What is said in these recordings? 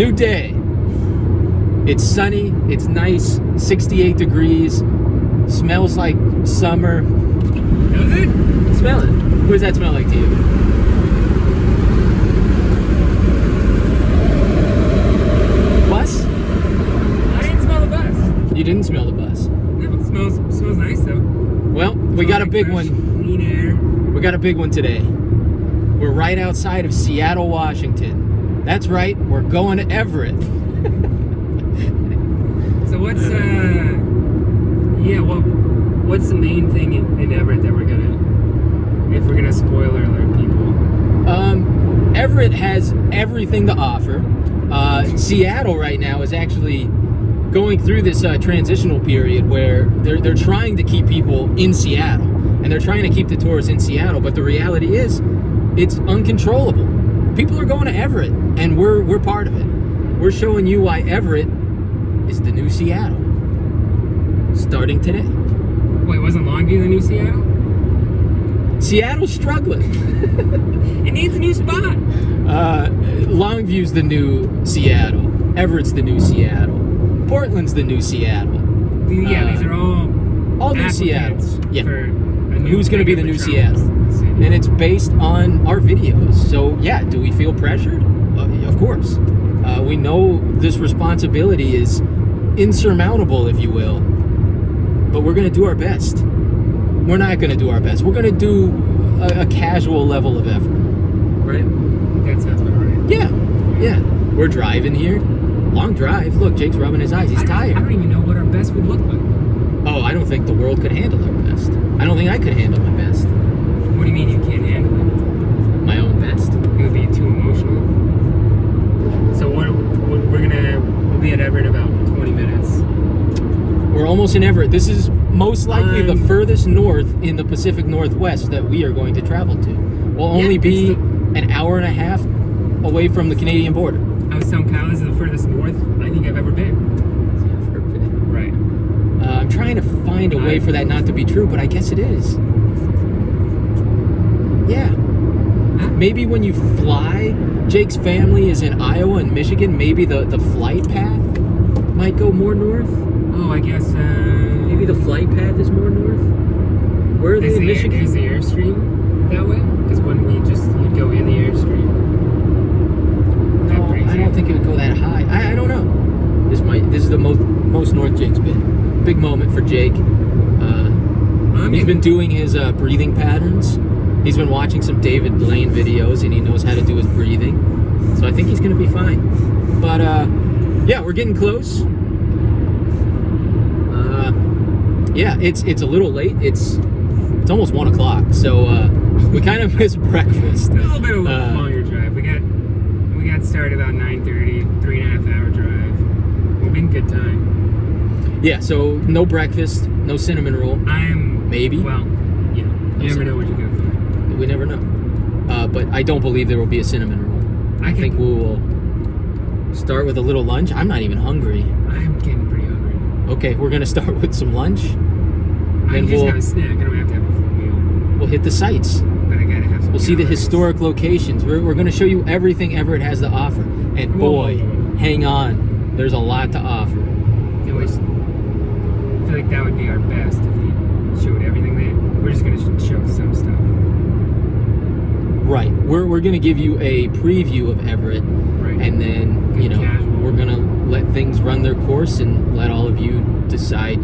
New day. It's sunny. It's nice. 68 degrees. Smells like summer. Does it? Smell it. What does that smell like to you? Bus? I didn't smell the bus. You didn't smell the bus. No, it smells nice though. Well, we got a big Fresh, one. Clean air. We got a big one today. We're right outside of Seattle, Washington. That's right. We're going to Everett. So what's the main thing in Everett that if we're gonna spoiler alert people? Everett has everything to offer. Seattle right now is actually going through this transitional period where they're trying to keep people in Seattle, and they're trying to keep the tourists in Seattle. But the reality is, it's uncontrollable. People are going to Everett, and we're part of it. We're showing you why Everett is the new Seattle, starting today. Wait, wasn't Longview the new Seattle? Seattle's struggling. It needs a new spot. Longview's the new Seattle. Everett's the new Seattle. Portland's the new Seattle. Yeah, these are all new Seattles. Yeah. Who's going to be the new Seattle? And it's based on our videos. So, yeah, do we feel pressured? Of course. We know this responsibility is insurmountable, if you will. But we're going to do our best. We're not going to do our best. We're going to do a casual level of effort. Right? That sounds about right. Yeah. We're driving here. Long drive. Look, Jake's rubbing his eyes. He's tired. I don't even know what our best would look like. Oh, I don't think the world could handle our best. I don't think I could handle my best. What do you mean you can't handle it? My own best? It would be too emotional. So we'll be at Everett in about 20 minutes. We're almost in Everett. This is most likely the furthest north in the Pacific Northwest that we are going to travel to. We'll only be an hour and a half away from the Canadian border. I was telling Kyle, this is the furthest north I think I've ever been. Right. I'm trying to find a way for that not to be true, but I guess it is. Yeah. Maybe when you fly, Jake's family is in Iowa and Michigan, maybe the flight path might go more north. Oh, I guess... maybe the flight path is more north? Where are they in Michigan? Is the Airstream that way? Because when you'd go in the Airstream. No, I don't think it would go that high. I don't know. This is the most north Jake's been. Big moment for Jake. He's been doing his breathing patterns. He's been watching some David Blaine videos, and he knows how to do his breathing. So I think he's going to be fine. But, yeah, we're getting close. Yeah, it's a little late. It's almost 1 o'clock, so we kind of missed breakfast. A little bit of a longer drive. We got started about 9:30, 3.5 hour drive. We've been good time. Yeah, so no breakfast, no cinnamon roll. Maybe. Well, you never know what you're gonna find. We never know. But I don't believe there will be a cinnamon roll. I think we will start with a little lunch. I'm not even hungry. I'm getting pretty hungry. Okay, we're gonna start with some lunch. I just got a snack. I don't have to have a full meal. We'll hit the sights. But I gotta have some. We'll see the historic locations. We're gonna show you everything Everett has to offer. And boy, hang on, there's a lot to offer. I feel like that would be our best if we showed everything. We're just gonna show some stuff. Right. We're gonna give you a preview of Everett, right. And then we're gonna let things run their course and let all of you decide.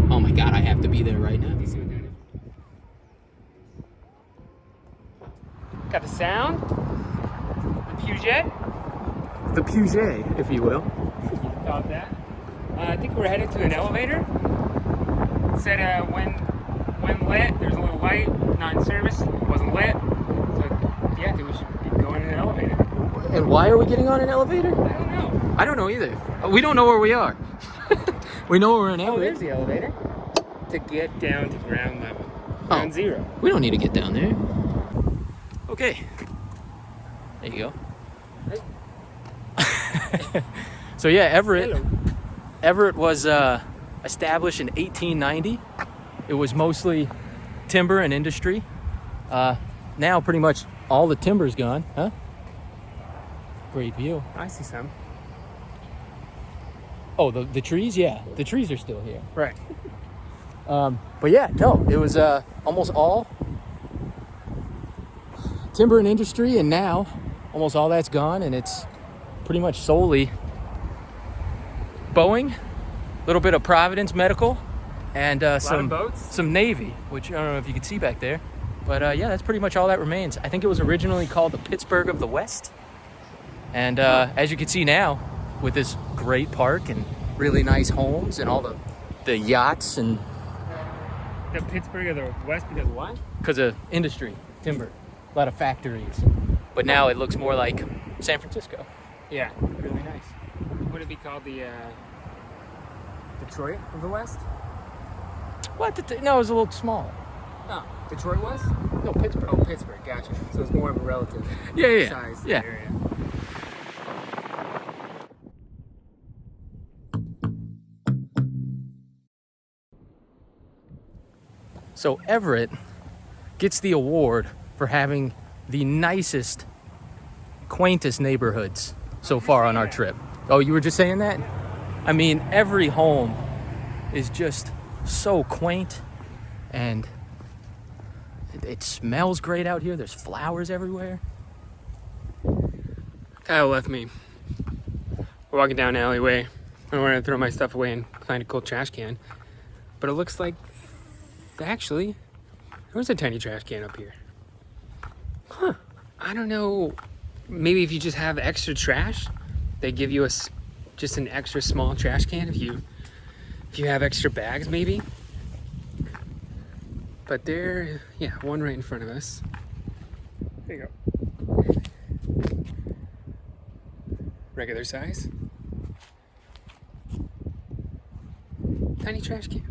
Oh my God, I have to be there right now. You see what that is? Got the sound. The Puget. The Puget, if you will. You thought that. I think we're headed to an elevator. It said when lit, there's a little light, not in service, wasn't lit. So yeah, I think we should be going in an elevator. And why are we getting on an elevator? I don't know. I don't know either. We don't know where we are. We know we're in Everett. Oh, there's the elevator. To get down to ground level. Ground zero. We don't need to get down there. Okay. There you go. Hey. So yeah, Everett. Hello. Everett was established in 1890. It was mostly timber and industry. Now pretty much all the timber's gone, huh? Great view. I see some. Oh, the trees? Yeah, the trees are still here. Right. But yeah, no, it was almost all timber and industry, and now almost all that's gone, and it's pretty much solely Boeing, a little bit of Providence Medical, and some Navy, which I don't know if you can see back there. But yeah, that's pretty much all that remains. I think it was originally called the Pittsburgh of the West. And as you can see now, with this great park and really nice homes and all the yachts and... The Pittsburgh of the West because what? Because of industry, timber, a lot of factories. But now it looks more like San Francisco. Yeah, really nice. Would it be called the Detroit of the West? What? No, it was a little small. Oh, Detroit was? No, Pittsburgh. Oh, Pittsburgh, gotcha. So it's more of a relative size area. So Everett gets the award for having the nicest, quaintest neighborhoods so far on our trip. Oh, you were just saying that? I mean, every home is just so quaint, and it smells great out here. There's flowers everywhere. Kyle left me. We're walking down an alleyway. I wanted to throw my stuff away and find a cool trash can. But it looks like, actually, there was a tiny trash can up here. Huh. I don't know. Maybe if you just have extra trash, they give you just an extra small trash can if you have extra bags, maybe. But there, yeah, one right in front of us. There you go. Regular size. Tiny trash can.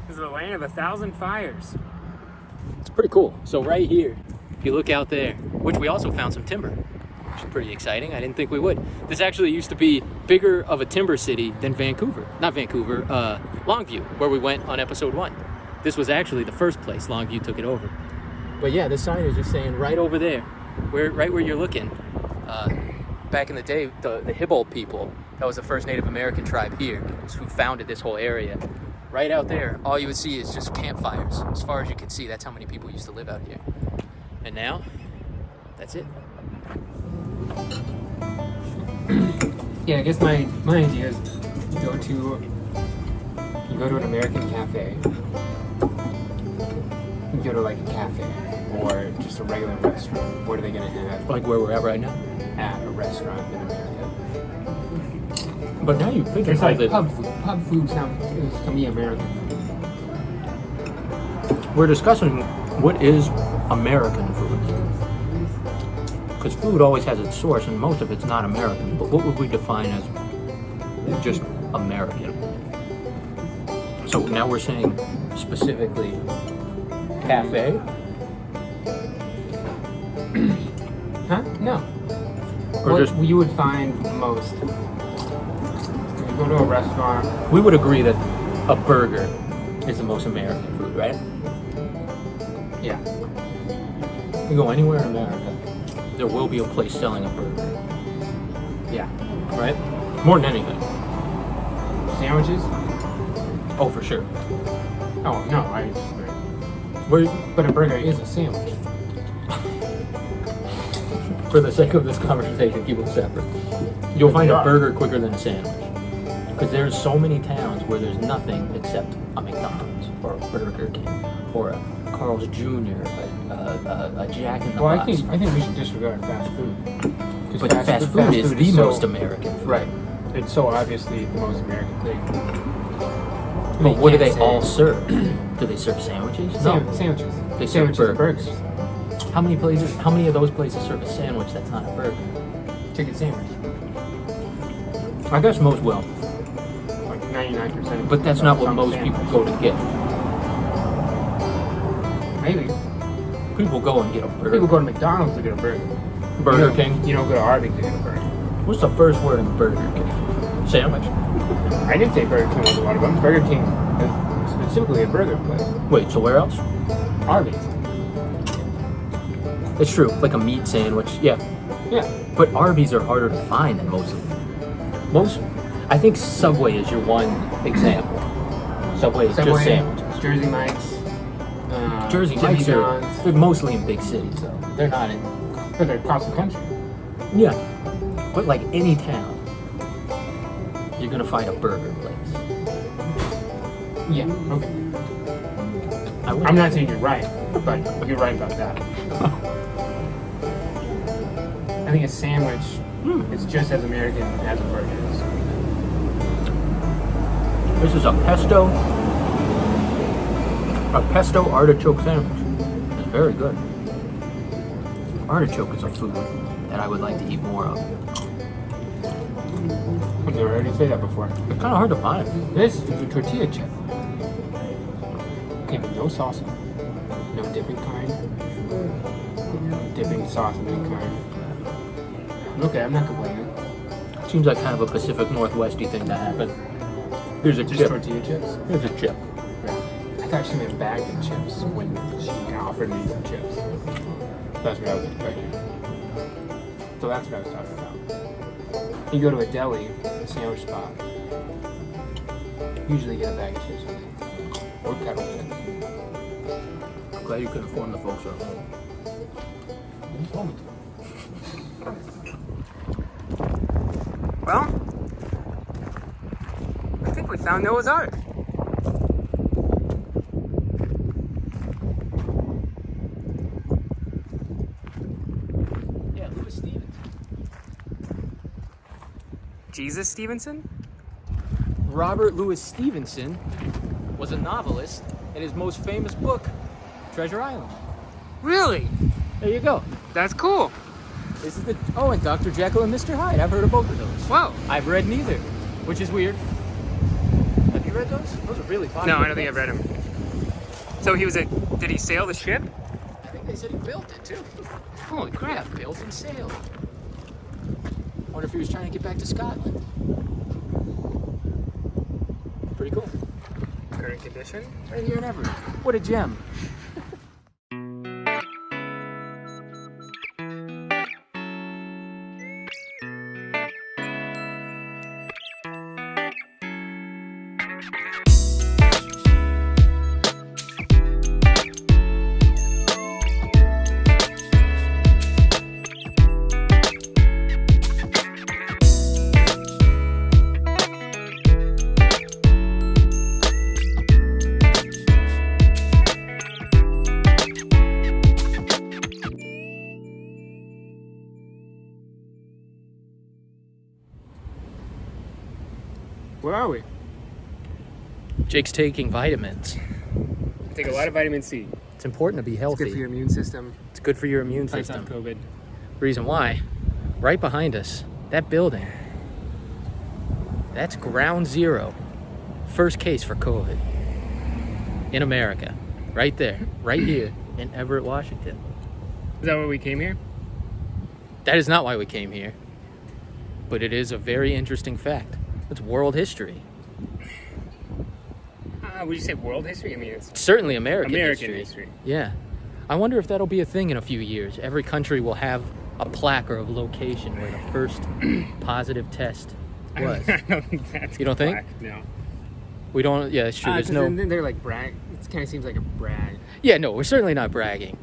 This is the land of 1,000 fires. It's pretty cool. So right here, if you look out there, which we also found some timber, which is pretty exciting. I didn't think we would. This actually used to be bigger of a timber city than Vancouver. Not Vancouver, Longview, where we went on episode 1. This was actually the first place. Longview took it over. But yeah, this sign is just saying right over there, right where you're looking. Back in the day, the Hibble people, that was the first Native American tribe here, who founded this whole area. Right out there, all you would see is just campfires. As far as you can see, that's how many people used to live out here. And now, that's it. Yeah, I guess my idea is you go to an American cafe. You go to like a cafe or just a regular restaurant. What are they gonna have? Like where we're at right now? At a restaurant in America. But now you think it's like pub food. Pub food sounds to me American. We're discussing what is American food. Because food always has its source, and most of it's not American. But what would we define as just American? So now we're saying specifically cafe? Huh? No. Or what just you would find most. You go to a restaurant. we would agree that a burger is the most American food, right? Yeah. You go anywhere in America, there will be a place selling a burger, Yeah. right? More than anything. Sandwiches? Oh, for sure. Oh no, I disagree. We're, But a burger is a sandwich. for the sake of this conversation, keep them separate. You'll find a burger quicker than a sandwich. Because there's so many towns where there's nothing except a McDonald's or a Burger King or a Carl's Jr., a Jack in the Well, Box. I think we should disregard fast food. 'Cause But fast food is the so- most American food. Right. It's so obviously the most American thing. But what do they all serve? Do they serve sandwiches? No. Sandwiches. They serve Sandwiches and burgers. How many of those places serve a sandwich that's not a burger? Chicken sandwich. I guess most will. Like 99%. But that's not what Some most sandwich. people go to get. Maybe. People go and get a burger. People go to McDonald's to get a burger. Burger You know, King. You don't go to Arby's to get a burger. What's the first word in Burger King? Sandwich. I didn't say Burger King was one of them. Burger King specifically a burger place. Wait, so where else? Arby's. It's true, like a meat sandwich. Yeah. Yeah. But Arby's are harder to find than most of them. I think Subway is your one example. Subway is just sandwiches. Jersey Mike's. Jersey Jimmy Mike's John's. they're mostly in big cities, though. They're not in. But they're across the country. Yeah. But like any town, you're gonna find a burger place. Yeah. Okay. I'm not saying you're right, but you're right about that. I think a sandwich is just as American as a burger is. This is a pesto artichoke sandwich. It's very good. Artichoke is a food that I would like to eat more of. I've never heard you say that before. It's kind of hard to find. This is a tortilla chip. Okay, but no sauce. No dipping kind. No dipping sauce of any kind. Okay, I'm not complaining. Seems like kind of a Pacific Northwesty thing to happen. Here's a Just chip. tortilla chips? Here's a chip. I thought she meant bagged in chips when she offered me some chips. That's what I was expecting. So that's what I was talking about. You go to a deli, a sandwich spot, usually get a bag of chips with it. Or kettle chips. Glad you could inform the folks at home. You told me to. Well, I think we found Noah's Ark. Yeah, Louis Stevenson. Jesus Stevenson? Robert Louis Stevenson was a novelist, and his most famous book, Treasure Island. Really? There you go. That's cool. This is and Dr. Jekyll and Mr. Hyde. I've heard of both of those. Whoa. I've read neither, which is weird. Have you read those? Those are really popular. No, I don't think I've read him. So did he sail the ship? I think they said he built it too. Holy crap. Yeah, built and sailed. Wonder if he was trying to get back to Scotland. Pretty cool. Current condition? Right here in Everett. What a gem. Where are we? Jake's taking vitamins. Take a lot of vitamin C. It's important to be healthy. It's good for your immune system. It's good for your immune Fights system. off COVID. Reason why, right behind us, that building, that's ground zero. First case for COVID in America. Right there, right here in Everett, Washington. Is that why we came here? That is not why we came here, but it is a very interesting fact. It's world history. Would you say world history? I mean, it's Certainly American history. Yeah. I wonder if that'll be a thing in a few years. Every country will have a plaque or a location where the first positive test was. I don't think that's You don't think? black, no. We don't, yeah, it's true. There's no. Then they're like brag. It kind of seems like a brag. Yeah, no, we're certainly not bragging.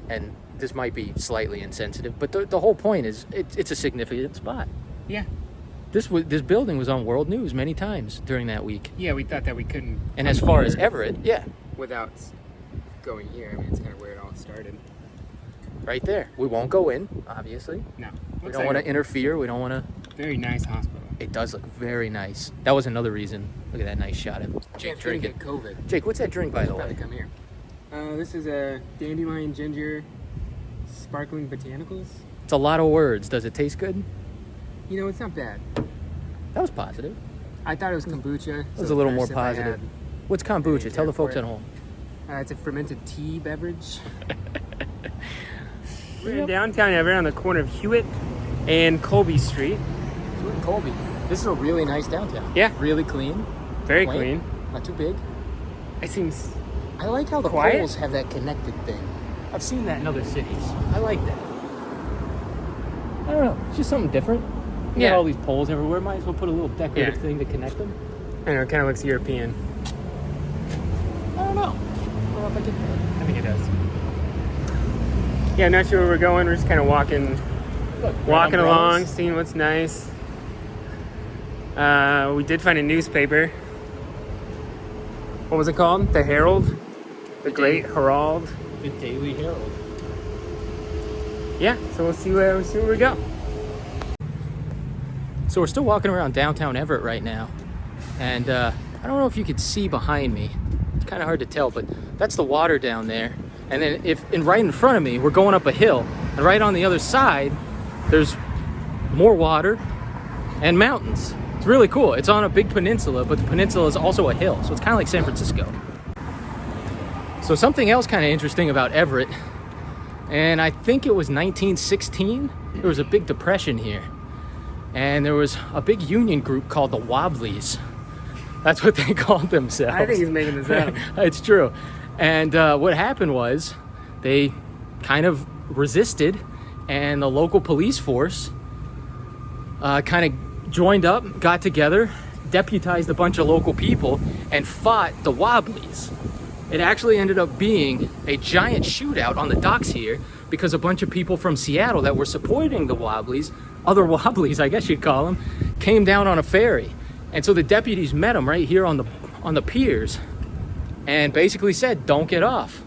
And this might be slightly insensitive, but the whole point is it's a significant spot. Yeah. This building was on world news many times during that week. Yeah, we thought that we couldn't. And as far as Everett, yeah, without going here, I mean, it's kind of where it all started. right there. We won't go in, obviously. No. We don't want to interfere. We don't want to. Very nice hospital. It does look very nice. That was another reason. Look at that nice shot of Jake drinking. Get COVID. Jake, what's that drink, by the Probably way? come here. This is a dandelion ginger sparkling botanicals. It's a lot of words. Does it taste good? You know, it's not bad. That was positive. I thought it was kombucha. It was a little more positive. What's kombucha? Maybe Tell the for folks it. at home. It's a fermented tea beverage. We're in downtown Everett on the corner of Hewitt and Colby Street. Colby. This is a really nice downtown. Yeah. Really clean. Very Quaint. clean. Not too big. It seems. I like how the Quiet? poles have that connected thing. I've seen that in other cities. I like that. I don't know. It's just something different. You got all these poles everywhere. Might as well put a little decorative thing to connect them. I know, it kind of looks European. I don't know. I don't know if I can. I think it does. Yeah, I'm not sure where we're going. We're just kind of walking along, seeing what's nice. We did find a newspaper. What was it called? The Herald? The Great Herald? The Daily Herald. Yeah, so we'll see where we go. So we're still walking around downtown Everett right now. And I don't know if you could see behind me. It's kind of hard to tell, but that's the water down there. And then right in front of me, we're going up a hill. And right on the other side, there's more water and mountains. It's really cool. It's on a big peninsula, but the peninsula is also a hill. So it's kind of like San Francisco. So something else kind of interesting about Everett, and I think it was 1916, there was a big depression here. And there was a big union group called the Wobblies. That's what they called themselves. I think he's making this up. It's true. And what happened was they kind of resisted, and the local police force kind of joined up, got together, deputized a bunch of local people, and fought the Wobblies. It actually ended up being a giant shootout on the docks here because a bunch of people from Seattle that were supporting the Wobblies, other Wobblies, I guess you'd call them, came down on a ferry. And so the deputies met them right here on the piers and basically said, don't get off.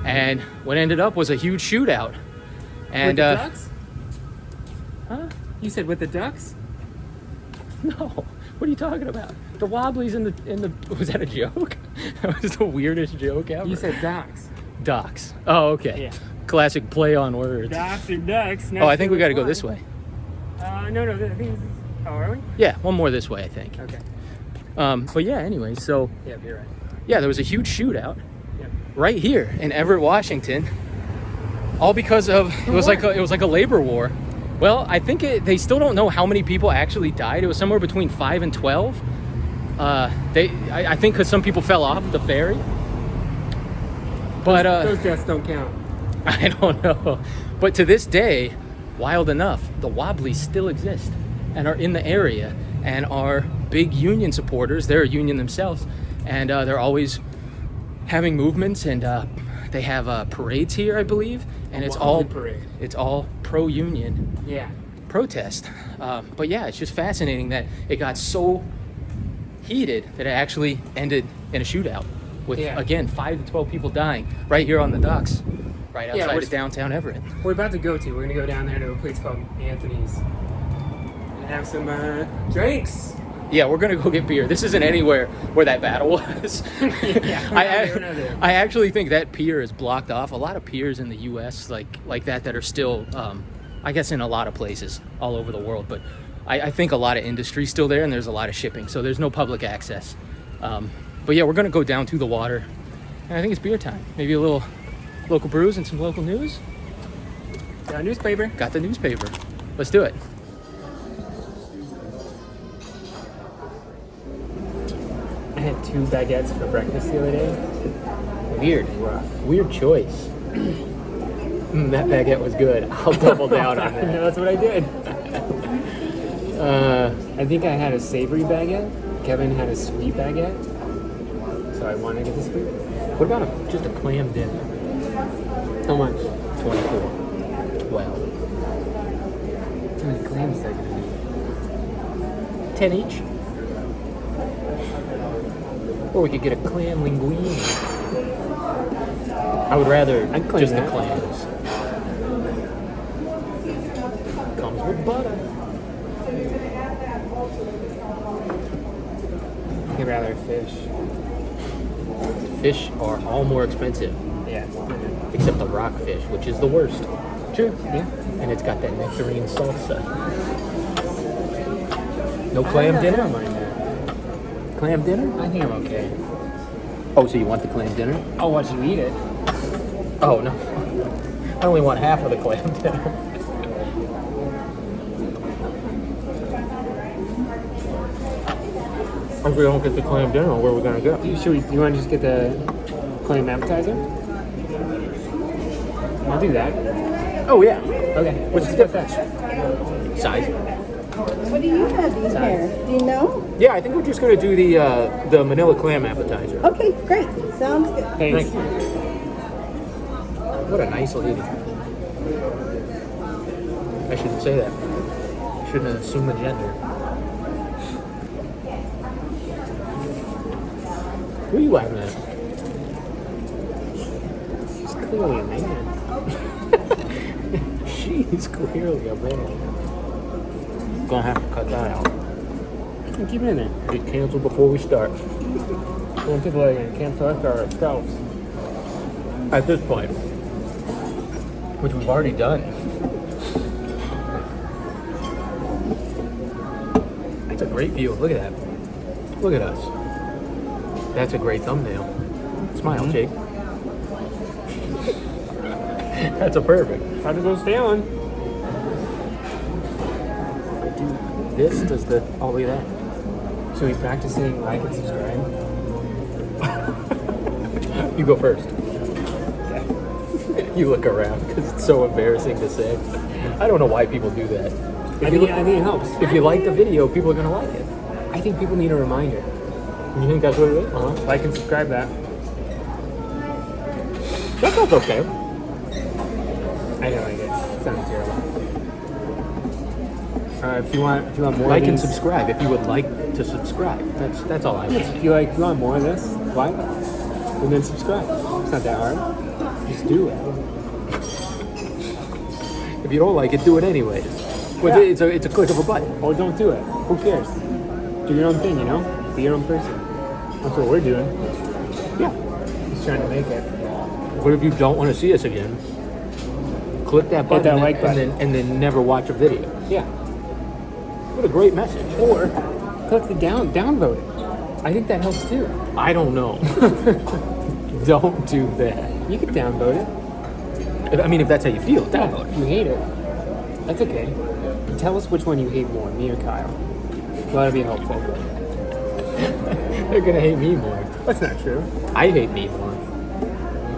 And what ended up was a huge shootout. And with the ducks? Huh? You said with the ducks? No. What are you talking about? The Wobblies in the was that a joke? That was the weirdest joke ever. You said ducks. Docks. Oh, okay. Yeah. Classic play on words. Ducks or ducks. Oh, I think we got to go this way. No, I think this is... Oh, are we? Yeah, one more this way, I think. Okay. But yeah, anyway, so Yeah, you're right. yeah, there was a huge shootout Yep. right here in Everett, Washington. All because of it was like a labor war. Well, I think they still don't know how many people actually died. It was somewhere between 5 and 12. I think because some people fell off the ferry. But Those deaths don't count. I don't know. But to this day, wild enough, the Wobblies still exist and are in the area and are big union supporters. They're a union themselves, and they're always having movements, and they have parades here, I believe, and it's all pro-union Yeah. protest. But yeah, it's just fascinating that it got so heated that it actually ended in a shootout with, again, 5 to 12 people dying right here on the docks, right outside of downtown Everett. We're about to go to. We're going to go down there to a place called Anthony's and have some drinks. Yeah, we're going to go get beer. This isn't anywhere where that battle was. I actually think that pier is blocked off. A lot of piers in the U.S. like that are still, I guess, in a lot of places all over the world. But I think a lot of industry's still there, and there's a lot of shipping. So there's no public access. But yeah, we're going to go down to the water. And I think it's beer time. Maybe a little local brews and some local news. Got a newspaper. Got the newspaper. Let's do it. I had 2 baguettes for breakfast the other day. Weird choice. That baguette was good. I'll double down on that. That's what I did. I think I had a savory baguette. Kevin had a sweet baguette. So I wanted to get the sweet. What about just a clam dinner? How much? 24. Well, How many clams is that going to be? 10 each. Or we could get a clam linguine. I would rather just the clams. Comes with butter. I'd rather fish. Fish are all more expensive, Yeah. except the rockfish, which is the worst. True. Yeah. And it's got that nectarine salsa. No clam dinner? I don't mind that. Clam dinner? I think I'm okay. Oh, so you want the clam dinner? I'll watch you eat it. Oh, no. I only want half of the clam dinner. If we don't get the clam dinner, where are we gonna go? You want to just get the clam appetizer? I'll do that. Oh yeah. Okay. What's the difference? Size. What do you have in here? Do you know? Yeah, I think we're just gonna do the Manila clam appetizer. Okay, great. Sounds good. Thanks. What a nice lady. I shouldn't say that. Shouldn't assume the gender. What are you laughing at? She's clearly a man. She's clearly a man. Gonna have to cut that out. Keep it in there. Get canceled before we start. When people are going to cancel us or ourselves. At this point, which we've already done. That's a great view. Look at that. Look at us. That's a great thumbnail. Smile, Jake. That's a perfect. How to go sailing? This does the. Oh, look at that. Should we practice saying like and subscribe? You go first. You look around because it's so embarrassing to say. I don't know why people do that. I think it helps. If you like the video, people are gonna like it. I think people need a reminder. You think that's what it is? Like and subscribe that. That sounds okay. I don't like it. It sounds terrible. If you want more Like of and these, subscribe if you would like to subscribe. That's all I want. if you want more of this, like and then subscribe. It's not that hard. Just do it. If you don't like it, do it anyways. But Yeah. it's a click of a button. Or don't do it. Who cares? Do your own thing, you know? Be your own person. That's what we're doing. Yeah. Just trying to make it. But if you don't want to see us again, click that button, that like button. and then never watch a video. Yeah. What a great message. Or click the downvote it. I think that helps too. I don't know. Don't do that. You can downvote it. I mean, if that's how you feel, downvote. If you hate it, that's okay. Tell us which one you hate more, me or Kyle. That'll be helpful. They're gonna hate me more. That's not true. I hate me more.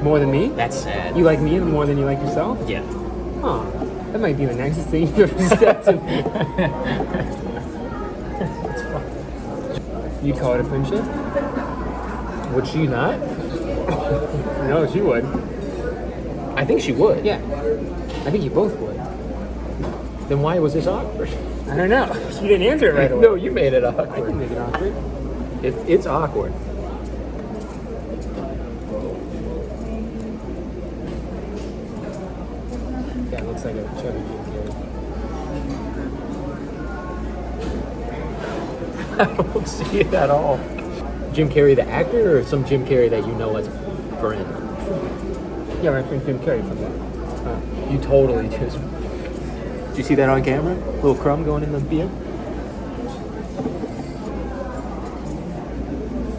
More than me? That's sad. You like me more than you like yourself? Yeah. Huh. That might be the nicest thing you've ever said to me. You'd call it a friendship? Would she not? No, she would. I think she would. Yeah. I think you both would. Then why was this awkward? I don't know. You didn't answer it right away. No, you made it I awkward. can make it awkward. It's awkward. Yeah, it looks like a chubby Jim I don't see it at all. Jim Carrey, the actor, or some Jim Carrey that you know as a friend? Carrey. Yeah, my friend Jim Carrey from that. You totally just. Did you see that on camera? Little crumb going in the beer?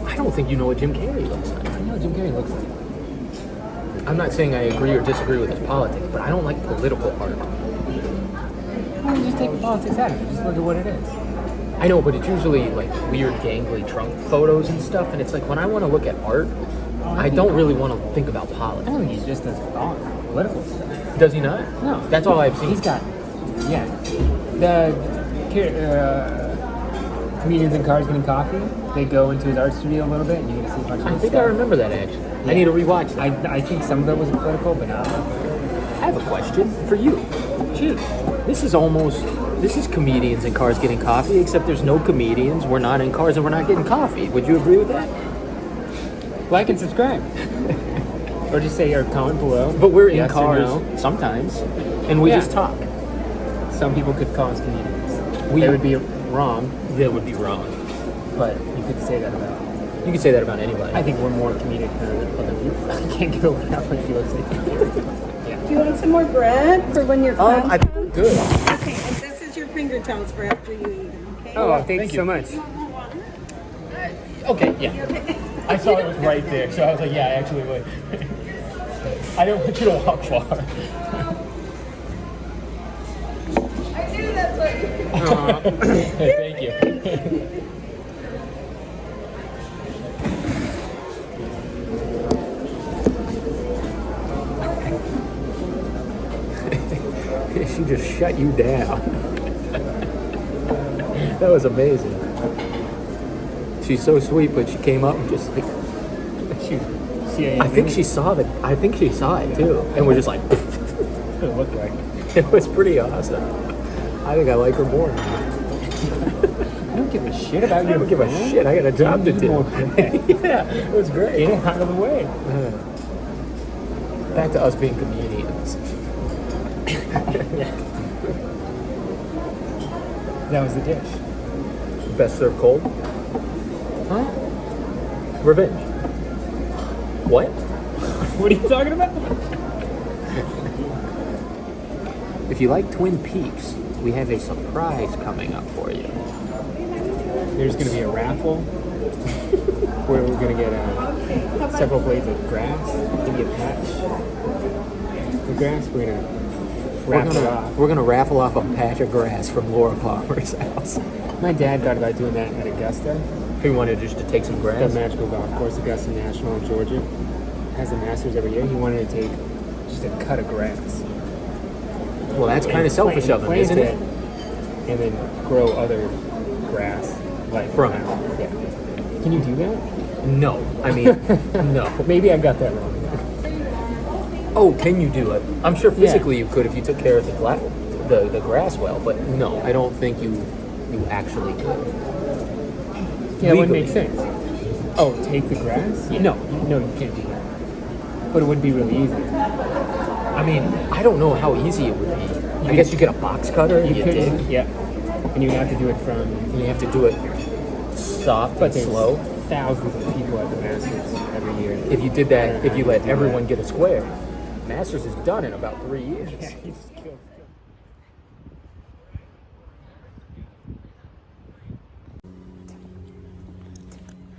I don't think you know what Jim Carrey looks like. I know what Jim Carrey looks like. I'm not saying I agree or disagree with his politics, but I don't like political art. Well, just take the politics out of it. Just look at what it is. I know, but it's usually like weird gangly Trump photos and stuff, and it's like when I want to look at art, I don't really want to think about I politics. don't think he just does political stuff. Does he not? No. That's all I've seen. He's got, yeah. The comedians in cars getting coffee, they go into his art studio a little bit and you get to see a bunch of I his think stuff. I remember that actually. Yeah. I need to rewatch that. I think some of it was political, but not. I have a question for you. Shoot. This is comedians in cars getting coffee, except there's no comedians, we're not in cars, and we're not getting coffee. Would you agree with that? Like and subscribe. Or just say or comment below. But we're in Yes or cars no. sometimes, and we Yeah. just talk. Some people could call us comedians. We- They would be wrong, That would be wrong. but you could say that about. You can say that about anybody. I think we're more comedic than other people. I can't get over how much she looks like. Do you want some more bread for when you're I clowns come? good. Okay, and this is your finger towels for after you eat them, okay? Oh, thank Thank you so you. much. Okay, yeah. I saw it was right there, so I was like, yeah, I actually would. I don't want you to walk far. I knew that's what you Thank you. just shut you down. That was amazing. She's so sweet, but she came up and just like, I think she saw it too, and we're just like, What it looked like. it was pretty awesome. I think I like her more. I don't give a shit about I don't give a shit. I got a job to do. Yeah, it was great. Get it out of the way. Back to us being comedians. That was the dish. Best served cold. Huh? Revenge. What? What are you talking about? If you like Twin Peaks, we have a surprise coming up for you. There's going to be a raffle where we're going to get several blades of grass, maybe a patch. The grass, we're going to raffle it off. We're gonna raffle off a patch of grass from Laura Palmer's house. My dad thought about doing that at Augusta. He wanted just to take some The grass. magical golf course, Augusta National in Georgia. Has the Masters every year. He wanted to take just a cut of grass. Well, that's kind of selfish of him, plant isn't it? And then grow other grass like From it. it. Yeah. Can you do that? No, I mean, no. Maybe I got that wrong. Oh, can you do it? I'm sure physically you could if you took care of the grass well, but no, I don't think you actually could. Yeah, it wouldn't make sense. Oh, take the grass? Yeah. No, you can't do that. But it would be really easy. I mean, I don't know how easy it would be. I guess you get a box cutter, you could, dig, yeah. And you have to do it from. and you have to do it soft But and there's slow. thousands of people at the Masters every year. If you did that, if you let everyone get a square, Masters is done in about 3 years. Yeah, you just kill.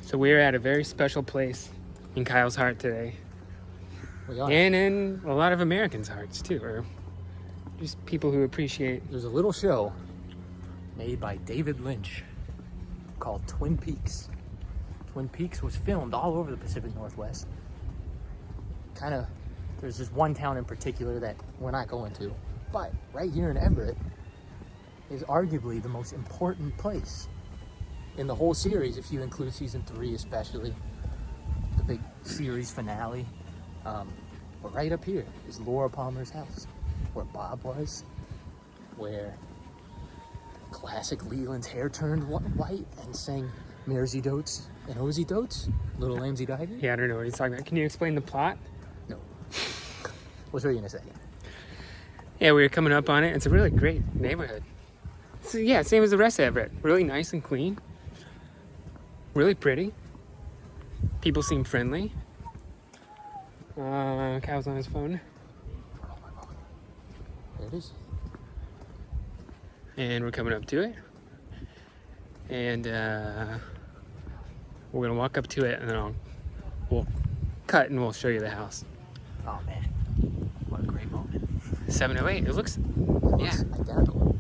So we're at a very special place in Kyle's heart today. We are. And in a lot of Americans' hearts too, or just people who appreciate. There's a little show made by David Lynch called Twin Peaks. Twin Peaks was filmed all over the Pacific Northwest. There's just one town in particular that we're not going to, but right here in Everett is arguably the most important place in the whole series, if you include season 3 especially, the big series finale. But right up here is Laura Palmer's house, where Bob was, where classic Leland's hair turned white and sang Mersey Dotes and Osey Dotes, Little Lambsy Divey. Yeah, I don't know what he's talking about. Can you explain the plot? No. We'll show you in a second. Yeah, we were coming up on it. It's a really great neighborhood. So yeah, same as the rest of Everett. Really nice and clean. Really pretty. People seem friendly. Kyle's on his phone. There it is. And we're coming up to it. And we're gonna walk up to it and then we'll cut and we'll show you the house. Oh man, what a great moment. 708. It looks Identical.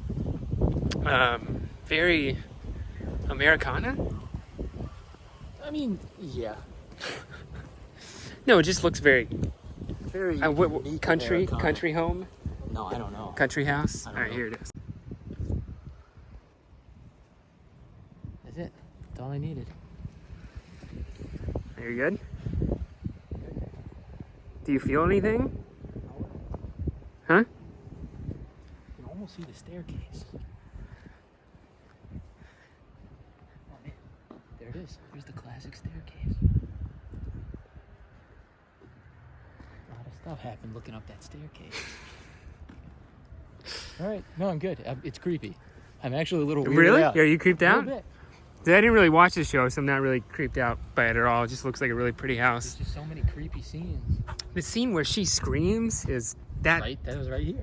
very Americana. I mean, yeah. No, it just looks very Very unique country Americana. country home, No, I don't know. country house. I All don't right, know. here it is. That's it. That's all I needed. Are you good? Do you feel anything? Huh? You can almost see the staircase. Oh man, there it is. There's the classic staircase. A lot of stuff happened looking up that staircase. All right, no, I'm good. It's creepy. I'm actually a little weirded Really? out. Are you creeped A out? little bit. I didn't really watch the show, so I'm not really creeped out by it at all. It just looks like a really pretty There's house. just so many creepy scenes. The scene where she screams is that Right, that was right here.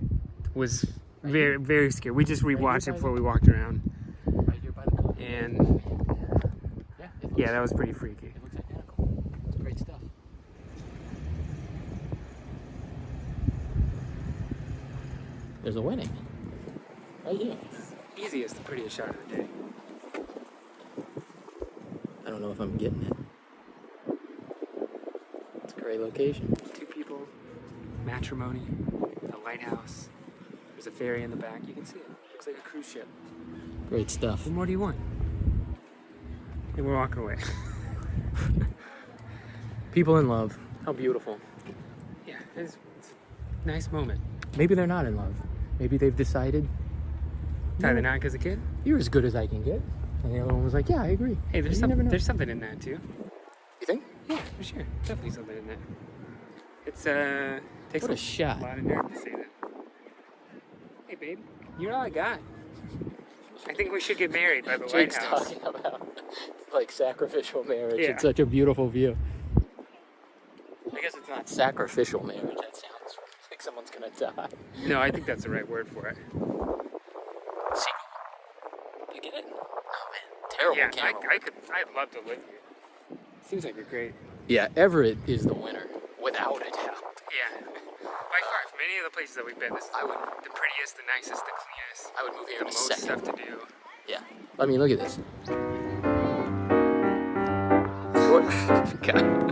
was very very scary. We just rewatched here it by before we walked around, Right here by the car. and Yeah, it looks, yeah, that was pretty freaky. it looks identical. It's great stuff. There's a wedding. Right here. Easy is the prettiest shot of the day. I don't know if I'm getting it. It's a great location. Two people, matrimony, a lighthouse. There's a ferry in the back. You can see it. Looks like a cruise ship. Great stuff. What more do you want? And we're walking away. People in love. How beautiful. Yeah, it's a nice moment. Maybe they're not in love. Maybe they've decided, Tyler not as a kid? you're as good as I can get. And the other one was like, yeah, I agree. Hey, You never know. there's something in that too. You think? Yeah, for sure. Definitely something in that. It's takes What a shot. lot of nerve to say that. Hey, babe, you're all I got. I think we should get married by the White Jake's House. talking about like sacrificial marriage. Yeah. It's such a beautiful view. I guess it's not sacrificial marriage. That sounds like someone's gonna die. No, I think that's the right word for it. Sequel. Did you get it? Oh man, terrible Yeah, camera. I'd love to live here. Seems like a great. Yeah, Everett is the winner, without a doubt. Yeah. By far, from any of the places that we've been, this is the prettiest, the nicest, the cleanest. I would move here The in a most second. stuff to do. Yeah. I mean, look at this. God.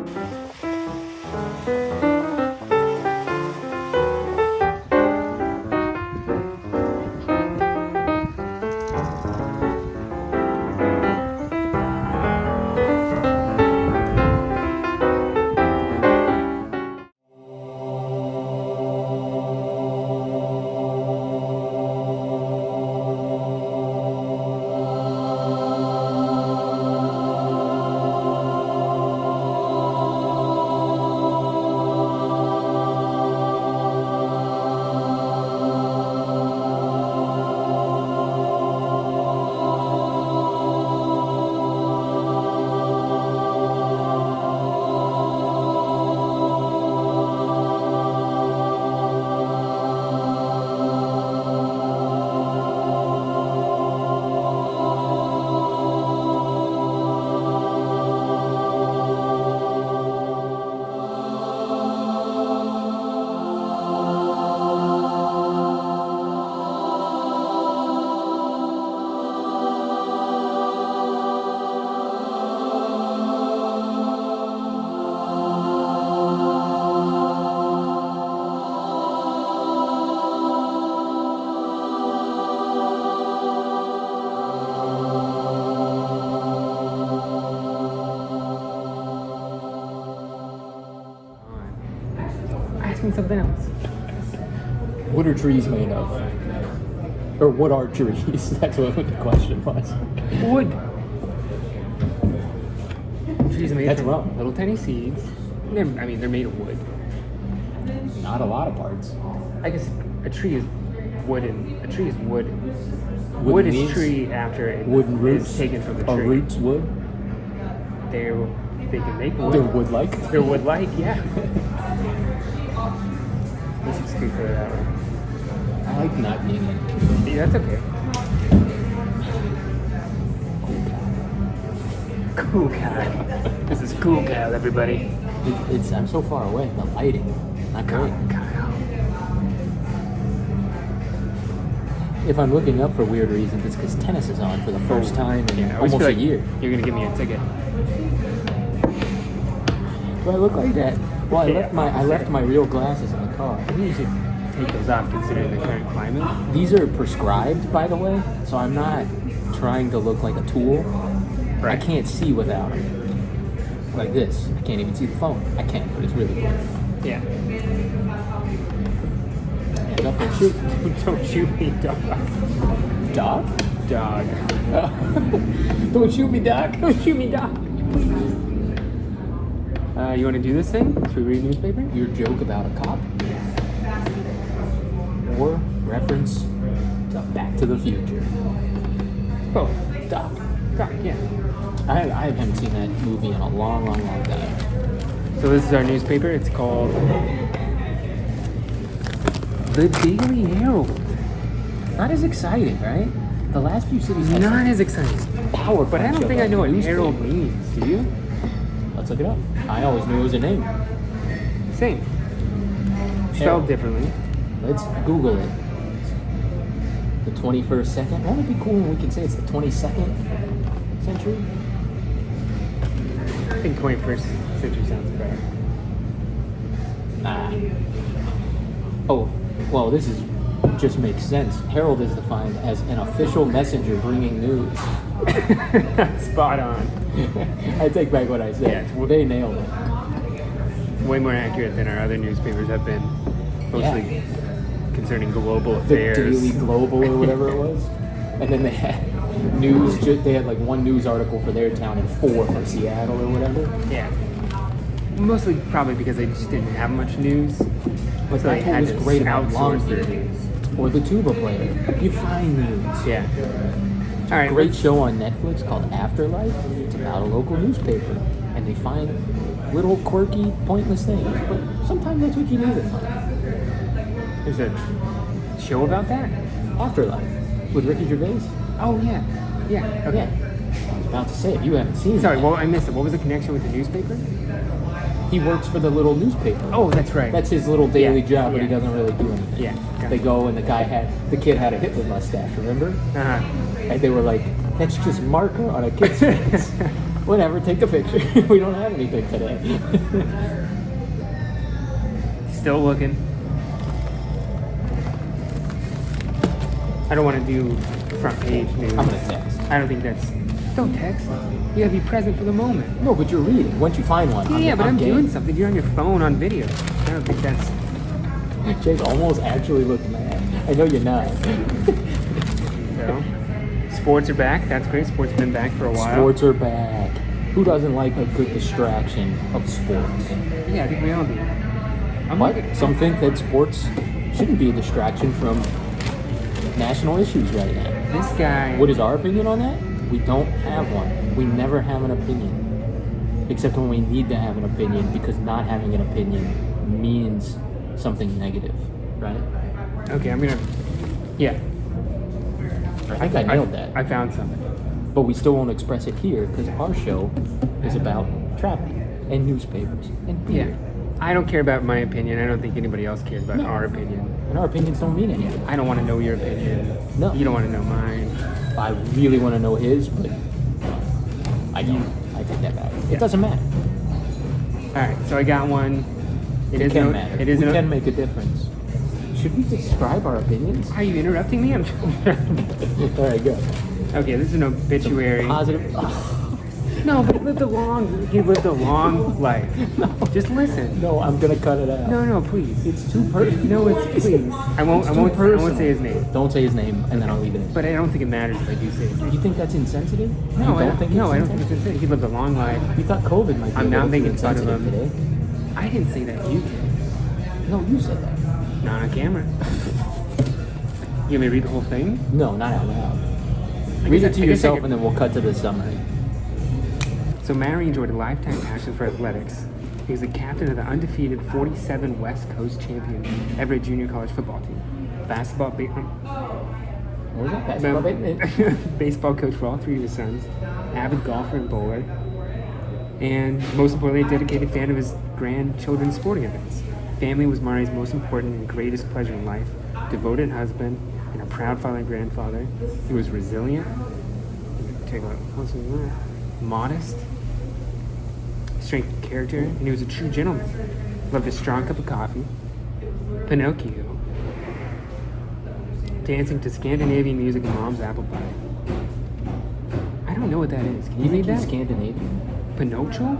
Ask me something else. What are trees made of? Or what are trees? That's what the question was. Wood. Trees are made That's from wrong. little tiny seeds. They're made of wood. Not a lot of parts. I guess a tree is wooden. A tree is wood. Wooden Wood is leaves? tree after it Wooden roots? is taken from the Are tree. roots wood? They can make wood. They're wood-like? They're wood-like, yeah. We should speak for that one. I like not being in. Yeah, that's okay. Cool Cal. This is Cool Cal, everybody. I'm so far away. The lighting, not great. Kyle. If I'm looking up for weird reasons, it's because tennis is on for the first time in Yeah, I always almost feel a like year. you're gonna give me a ticket. Do I look like that? Well, Yeah, I left my real glasses in the car. I think you should take those off considering the current climate. These are prescribed, by the way, so I'm not trying to look like a tool. I Right. can't see without them. Like this. I can't even see the phone. I can, but it's really good. Yeah. Hands up and shoot. Don't shoot me, dog. Dog? Dog. Don't shoot me, Doc. Don't shoot me, dog. You want to do this thing? Should we read a newspaper? Your joke about a cop? Or reference to Back to the Future? Oh, Doc. dog, yeah. I haven't seen that movie in a long, long, long time. So this is our newspaper. It's called the Daily Herald. Not as exciting, right? The last few cities had Not some as exciting. power But I punch don't of think a I know what newspaper. Herald means. Do you? Let's look it up. I always knew it was a name. Same. Herald. Spelled differently. Let's Google it. The 21st second. Won't it be cool when we can say it's the 22nd century? I think 21st century sounds better. Ah. Oh, well, this is just makes sense. Herald is defined as an official messenger bringing news. Spot on. I take back what I said. Yeah, They nailed it. Way more accurate than our other newspapers have been. Mostly concerning global The affairs. Daily Global or whatever it was. And then they had they had like one news article for their town and 4 for Seattle or whatever. Yeah. Mostly probably because they just didn't have much news. But So they that's what had was to great about outsource their Longview. news. Or the tuba player. You find news. Yeah. All right. Great show on Netflix called Afterlife. It's about a local newspaper, and they find little quirky, pointless things. But sometimes that's what you need in life. There's a show about that? Afterlife with Ricky Gervais. Oh, yeah. Yeah. Okay. Yeah. I was about to say, if you haven't seen Sorry, that, well, I missed it. What was the connection with the newspaper? he works for the little newspaper. Oh, that's right. That's his little daily Yeah, job, but he yeah. doesn't really do anything. Yeah, got They it. go and the kid had a Hitler mustache, remember? Uh-huh. And they were like, that's just marker on a kid's face. Whatever, take the picture. We don't have anything today. Still looking. I don't want to do front page news. I'm gonna text. I don't think that's... Don't text. You gotta be present for the moment. No, but you're reading. Once you find one, But I'm game. doing something. You're on your phone on video. I don't think that's... Jake almost actually looked mad. I know you're not. So, sports are back. That's great. Sports have been back for a while. Sports are back. Who doesn't like a good distraction of sports? Yeah, I think we all do. But some think that sports shouldn't be a distraction from national issues right now. This guy... What is our opinion on that? We don't have one. We never have an opinion. Except when we need to have an opinion, because not having an opinion means something negative, right? Okay, I'm gonna... Yeah. I think I nailed that. I found something. But we still won't express it here because our show is about travel and newspapers and beer. Yeah. I don't care about my opinion. I don't think anybody else cares about No. our opinion. And our opinions don't mean anything. I don't want to know your opinion. No. You don't want to know mine. I really want to know his, but I don't. I take that back. Yeah. It doesn't matter. All right, so I got one. It can matter. It is we an, can make a difference. Should we describe our opinions? Are you interrupting me? I'm All right, go. Okay, this is an obituary. Positive. No, but he lived a long life. No. Just listen. No, I'm gonna cut it out. No, please. It's too personal. No, it's please. I won't say his name. Don't say his name, and then I'll leave it in. But I don't think it matters if I do say his name. You think that's insensitive? No, you don't think no, it's I don't think it's insensitive. He lived a long life. You thought COVID might be I'm a not little too making fun of insensitive him. today. I didn't say that. You did. No, you said that. Not on camera. You want me to read the whole thing? No, not out loud. I Read guess it to I yourself, could- and then we'll cut to the summary. So Mary enjoyed a lifetime passion for athletics. He was the captain of the undefeated 47 West Coast champion Everett Junior College football team. Basketball, What was that? Basketball, baby? baseball coach for all 3 of his sons, avid golfer and bowler, and most importantly, a dedicated fan of his grandchildren's sporting events. Family was Mari's most important and greatest pleasure in life, devoted husband, and a proud father and grandfather. He was resilient, modest, strength of character, and he was a true gentleman. Loved a strong cup of coffee, Pinocchio, dancing to Scandinavian music and mom's apple pie. I don't know what that is. Can you You read think he's that? Scandinavian? Pinocchio?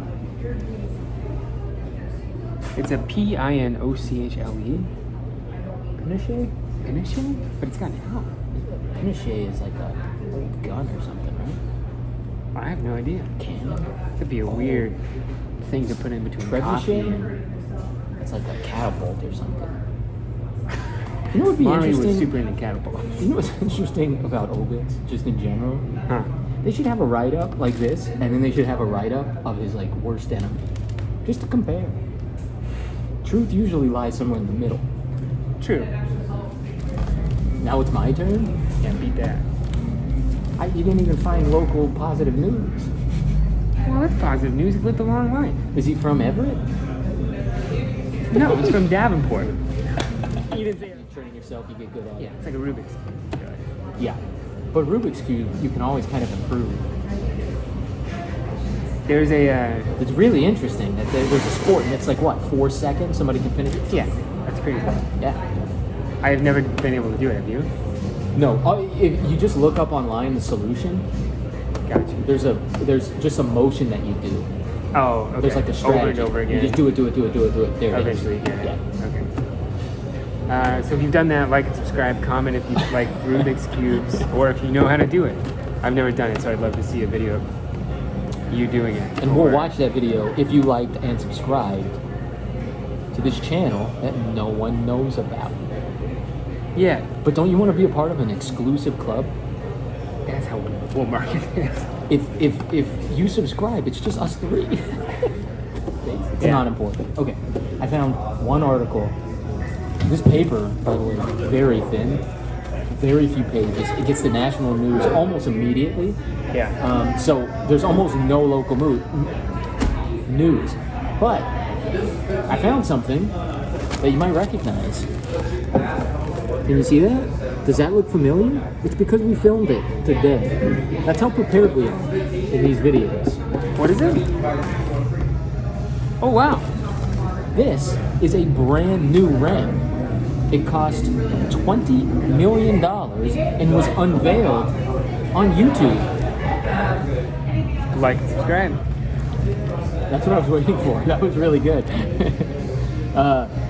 It's a Pinochle. Pinochet? Pinochle? But it's got an L. Pinochet is like a old gun or something, right? I have no idea. Cannon? That'd be a weird thing to put in between coffee and... Trebuchet? It's like a catapult or something. You know what would be Mari was interesting? super into catapults. You know what's interesting about obits, just in general? Huh. They should have a write-up like this, and then they should have a write-up of his like worst enemy, just to compare. Truth usually lies somewhere in the middle. True. Now it's my turn. Can't beat that. You didn't even find local positive news. Well, that's positive news. He lived a long life. Is he from Everett? No, he's from Davenport. You didn't say it. Training yourself, you get good at it. Yeah, it's like a Rubik's Cube. Yeah. But Rubik's Cube, you can always kind of improve. There's a... It's really interesting that there's a sport, and it's like, what, 4 seconds? Somebody can finish it? yeah, that's crazy. Yeah. I have never been able to do it. Have you? No, if you just look up online the solution, Gotcha. there's just a motion that you do. Oh, okay. There's like a strategy. Over and over again. You just do it. There it is. Eventually, yeah. Yeah. Okay. So if you've done that, like and subscribe, comment if you like Rubik's Cubes, or if you know how to do it. I've never done it, so I'd love to see a video of you doing it. And we'll watch that video if you liked and subscribed to this channel that no one knows about. Yeah. But don't you want to be a part of an exclusive club? That's how we'll market this. If you subscribe, it's just us three. It's Yeah. not important. Okay, I found one article. This paper, by the way, very thin, very few pages. It gets the national news almost immediately. Yeah. So there's almost no local news. But I found something that you might recognize. Can you see that? Does that look familiar? It's because we filmed it today. That's how prepared we are in these videos. What is it? Oh wow. This is a brand new ramp. It cost $20 million and was unveiled on YouTube. Like, subscribe. That's what I was waiting for. That was really good.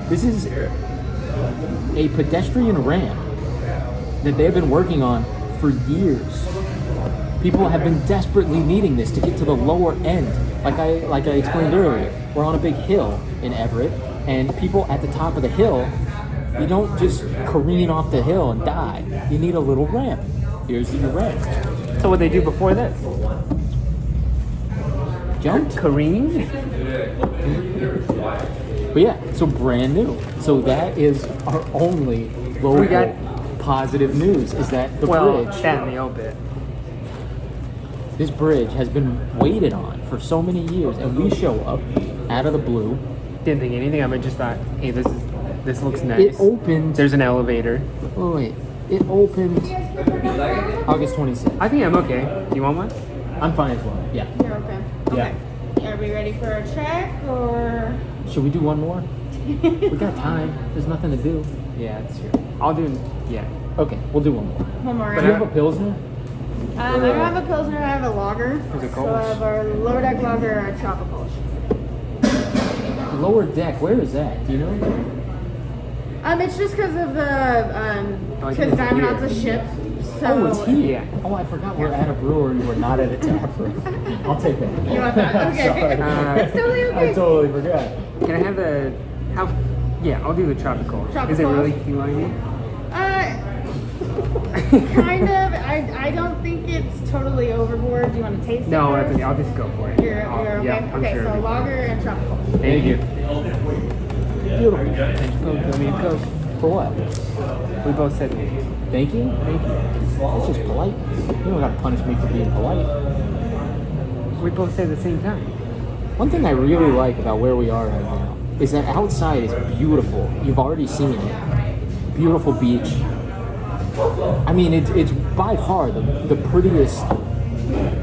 This is a pedestrian ramp that they've been working on for years. People have been desperately needing this to get to the lower end. Like I explained earlier, we're on a big hill in Everett, and people at the top of the hill, you don't just careen off the hill and die. You need a little ramp. Here's your ramp. So what they do before this? Jumped. Careen? But yeah, so brand new. So that is our only local got- positive news, is that the Well, bridge, that and the obit. this bridge has been waited on for so many years, and we show up out of the blue. Didn't think anything of it. Just thought, hey, this looks nice. It opened. There's an elevator. Oh wait, it opened August 26th. I think I'm okay. Do you want one? I'm fine as well. Yeah. You're okay. Yeah. Are we ready for a check or? Should we do one more? We got time. There's nothing to do. Yeah, that's true. I'll do. Yeah. Okay, we'll do one more. One more. Do you have a Pilsner? I don't have a Pilsner, I have a lager. What's it So called? I have our lower deck lager and our tropical. Lower deck. Where is that? Do you know? It's just because of the, Oh, I think because it's Diamond's here. a ship. So Oh, it's here. Yeah. Oh, I forgot we're at a brewery. We're not at a tap room. I'll take that. You want that? Okay. Sorry. It's totally okay. I totally forgot. Can I have the how? Yeah, I'll do the tropical. Is it Tropical. really key limey? Kind of. I don't think it's totally overboard. Do you want to taste it? No, that's first? okay. I'll just go for it. You're okay? Yeah, I'm okay, sure so it'll be lager and tropical. fine. Thank you. Beautiful. Coke, give me a Coke. For what? We both said Thank you. Thank you. That's just polite. You don't gotta punish me for being polite. we both said at the same time. One thing I really like about where we are right now is that outside is beautiful. You've already seen it. Beautiful beach. I mean, it's by far the prettiest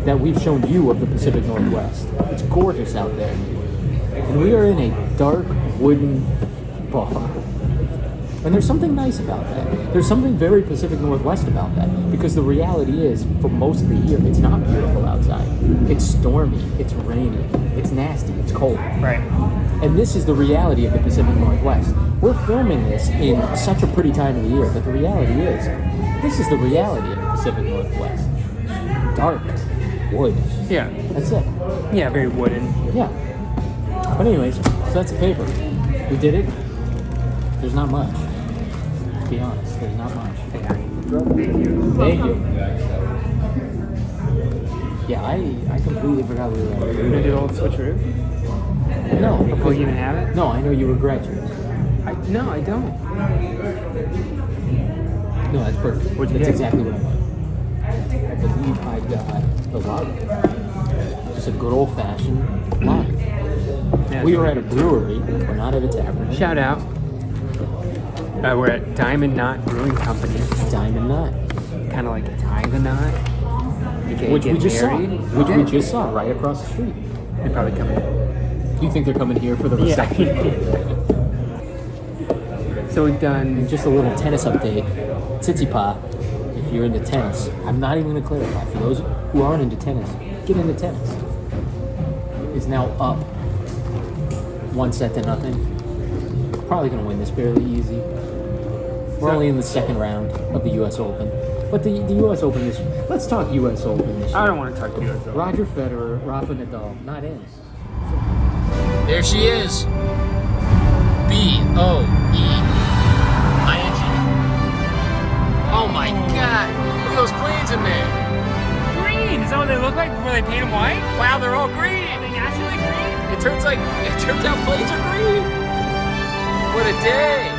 that we've shown you of the Pacific Northwest. It's gorgeous out there. And we are in a dark wooden bar. And there's something nice about that. There's something very Pacific Northwest about that. Because the reality is, for most of the year, it's not beautiful outside. It's stormy, it's rainy, it's nasty, it's cold. Right. And this is the reality of the Pacific Northwest. We're filming this in such a pretty time of the year, but the reality is, this is the reality of the Pacific Northwest. Dark, wood, Yeah. that's it. Yeah, very wooden. Yeah. But anyways, so that's the paper. We did it. There's not much. To be honest, there's not much. Yeah. Thank you. Thank you. Yeah, I completely forgot we were at. You gonna do the old switcheroo? No, Before you even have it? No, I know you regret yours. No, I don't. No, that's perfect. What'd you That's get? exactly what I want. I believe I got the lager. Just a good old fashioned lager. Yeah, We were at a brewery. We're not at a tavern. Shout out. We're at Diamond Knot Brewing Company. Diamond Nut, Kind of like tie the knot. AKA which we get just married. saw. Which we just saw right across the street. They probably come in. Do you think they're coming here for the reception? So we've done And just a little tennis update. Tsitsipas, if you're into tennis, I'm not even going to clarify. For those who aren't into tennis, get into tennis. Is now up 1-0. Probably going to win this fairly easy. We're only in the second round of the U.S. Open. But the U.S. Open is... Let's talk U.S. Open this year. I don't want to talk to you. Roger Federer, Rafa Nadal, not in. There she is. Boeing. Oh my God! Look at those planes in there. Green. Is that what they look like before they paint them white? Wow, they're all green. Are they naturally green? It turns out planes are green. What a day!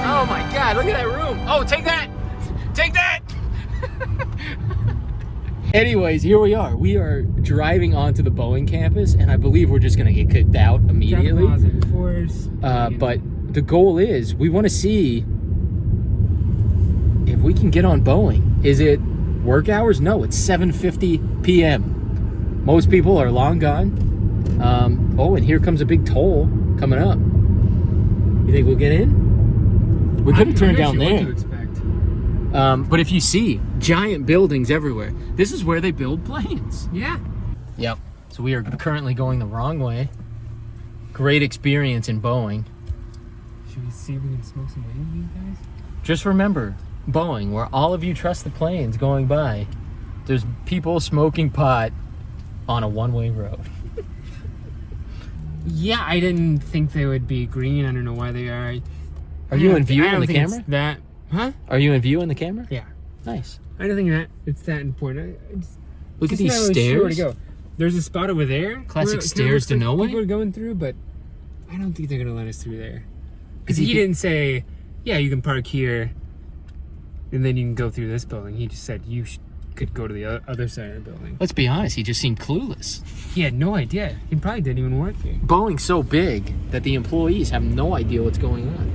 Oh my God! Look at that room. Oh, take that! Take that! Anyways, here we are. We are driving onto the Boeing campus, and I believe we're just gonna get kicked out immediately. But the goal is we want to see if we can get on Boeing. Is it work hours? No, it's 7:50 p.m. Most people are long gone. Oh, and here comes a big toll coming up. You think we'll get in? We could have turned down there. What to expect. But if you see giant buildings everywhere, this is where they build planes. Yeah. Yep. So we are currently going the wrong way. Great experience in Boeing. Should we see if we can smoke some weed with these guys? Just remember, Boeing, where all of you trust the planes going by, there's people smoking pot on a one-way road. Yeah, I didn't think they would be green. I don't know why they are. Are you in view in the think camera? it's that, huh? Are you in view in the camera? Yeah. Nice. I don't think that it's that important. Look at Just these not really sure where to stairs. go. There's a spot over there. Classic where it kinda stairs looks to like nowhere? People are going through, but I don't think they're gonna let us through there. Because Is he he- didn't say, yeah, you can park here, and then you can go through this building. He just said you could go to the other side of the building. Let's be honest, he just seemed clueless. He had no idea. He probably didn't even work here. Boeing's so big that the employees have no idea what's going on,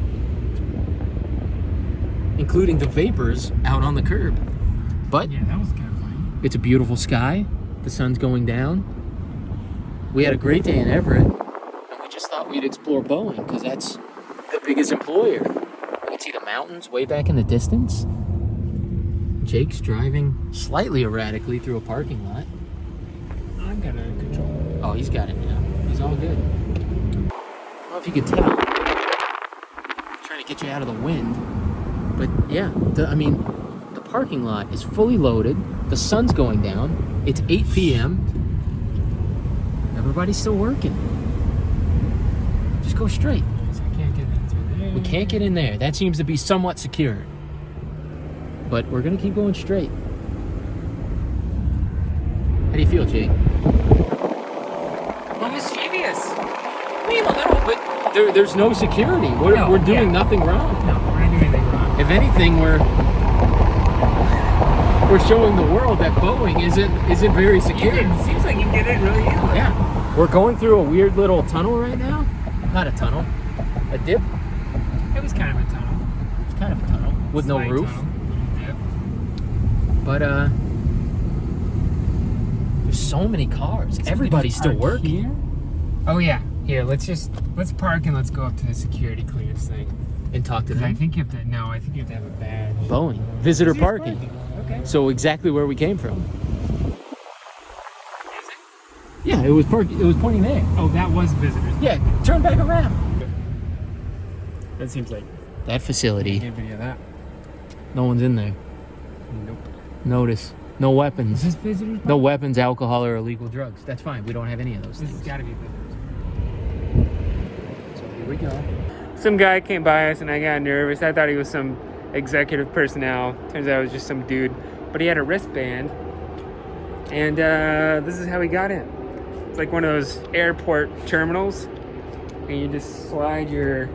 including the vapors out on the curb. But Yeah, that was kind of funny. it's a beautiful sky. The sun's going down. We had a great day in Everett, and we just thought we'd explore Boeing because that's the biggest employer. You can see the mountains way back in the distance. Jake's driving slightly erratically through a parking lot. I'm kind of in control. Oh, he's got it now. He's all good. I don't know if you could tell. I'm trying to get you out of the wind. But yeah, the parking lot is fully loaded. The sun's going down. It's 8 p.m. Everybody's still working. Just go straight. So I can't get in through there. We can't get in there. That seems to be somewhat secure. But we're going to keep going straight. How do you feel, Jake? Well, mischievous. I mean, a little, but there's no security. We're doing nothing wrong. No, we're not doing anything wrong. If anything, we're showing the world that Boeing isn't very secure. It seems like you can get in really easily. Yeah. We're going through a weird little tunnel right now. Not a tunnel. A dip. It was kind of a tunnel. It's kind of a tunnel with no Slight roof. tunnel, little dip. But there's so many cars. Everybody's still Park working. Here? Oh yeah. Here, let's park and let's go up to the security clearance thing. And talk to Because I them. think you have to. No, I think you have to have a badge. Boeing. Visitor parking. Okay. So exactly where we came from. Yeah, it was pointing there. Oh, that was visitors. Yeah, turn back around. That seems like. That facility, Can't video that. no one's in there. Nope. Notice, no weapons. Is this visitors? No weapons, alcohol, or illegal drugs. That's fine. We don't have any of those This has things. got to be visitors. So here we go. Some guy came by us and I got nervous. I thought he was some executive personnel. Turns out it was just some dude. But he had a wristband. And this is how he got in. It's like one of those airport terminals. And you just slide your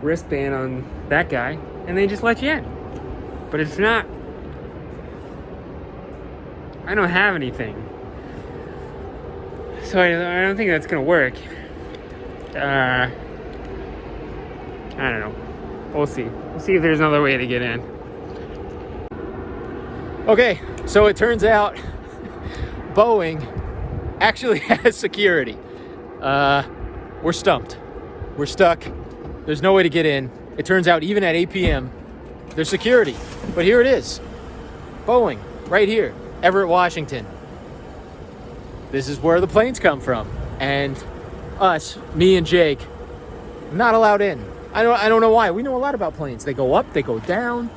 wristband on that guy. And they just let you in. But it's not. I don't have anything. So I don't think that's going to work. I don't know. We'll see. We'll see if there's another way to get in. Okay, so it turns out Boeing actually has security. We're stumped. We're stuck. There's no way to get in. It turns out even at 8 p.m., there's security. But here it is. Boeing, right here. Everett, Washington. This is where the planes come from. And us, me and Jake, not allowed in. I don't know why. We know a lot about planes. They go up, they go down.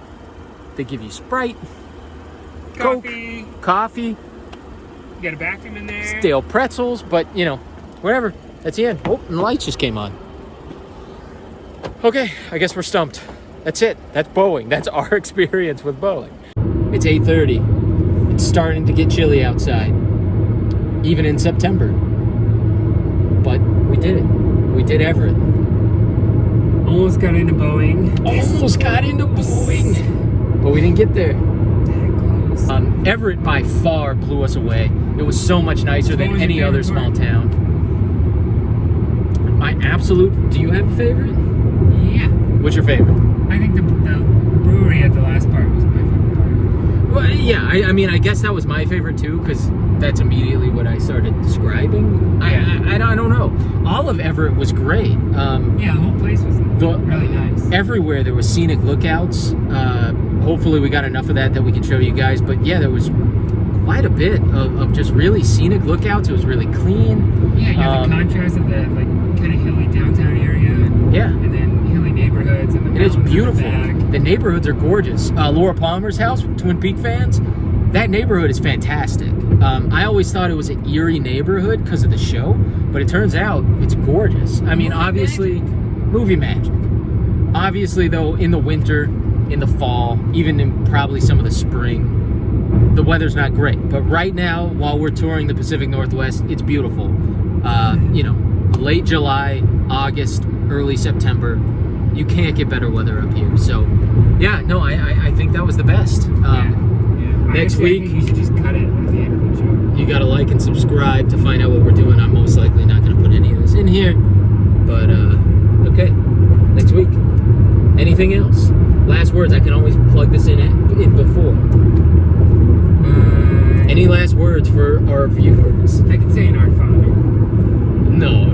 They give you Sprite, Coffee. Coke, coffee, You got a bathroom in there. stale pretzels, but whatever. That's the end. Oh, and the lights just came on. Okay, I guess we're stumped. That's it. That's Boeing. That's our experience with Boeing. It's 8:30. It's starting to get chilly outside, even in September. But we did it. We did Everett. Almost got into Boeing. Almost got into Boeing, but we didn't get there. That close. Everett by far blew us away. It was so much nicer What than was your any other favorite small part? town. My absolute. Do you have a favorite? Yeah. What's your favorite? I think the brewery at the last part was my favorite part. Well, yeah. I mean, I guess that was my favorite too, because that's immediately what I started describing. Yeah. I don't know. All of Everett was great. Yeah, the whole place was really nice. Everywhere there was scenic lookouts. Hopefully we got enough of that we can show you guys. But yeah, there was quite a bit of just really scenic lookouts. It was really clean. Yeah, you have the contrast of the kind of hilly downtown area. Yeah. And then hilly neighborhoods and the It is mountains in the beautiful. back. The neighborhoods are gorgeous. Laura Palmer's house, Twin Peak fans, that neighborhood is fantastic. I always thought it was an eerie neighborhood because of the show, but it turns out it's gorgeous. I mean, obviously, movie magic. Obviously, though, in the winter, in the fall, even in probably some of the spring, the weather's not great. But right now, while we're touring the Pacific Northwest, it's beautiful. Late July, August, early September, you can't get better weather up here. So, yeah, no, I think that was the best. Next Honestly, week, I think you should just cut it at the end of the show. you gotta like and subscribe to find out what we're doing. I'm most likely not gonna put any of this in here. But, okay, next week. Anything else? Last words, I can always plug this in before. Any last words for our viewers? I could say an Our Father. No.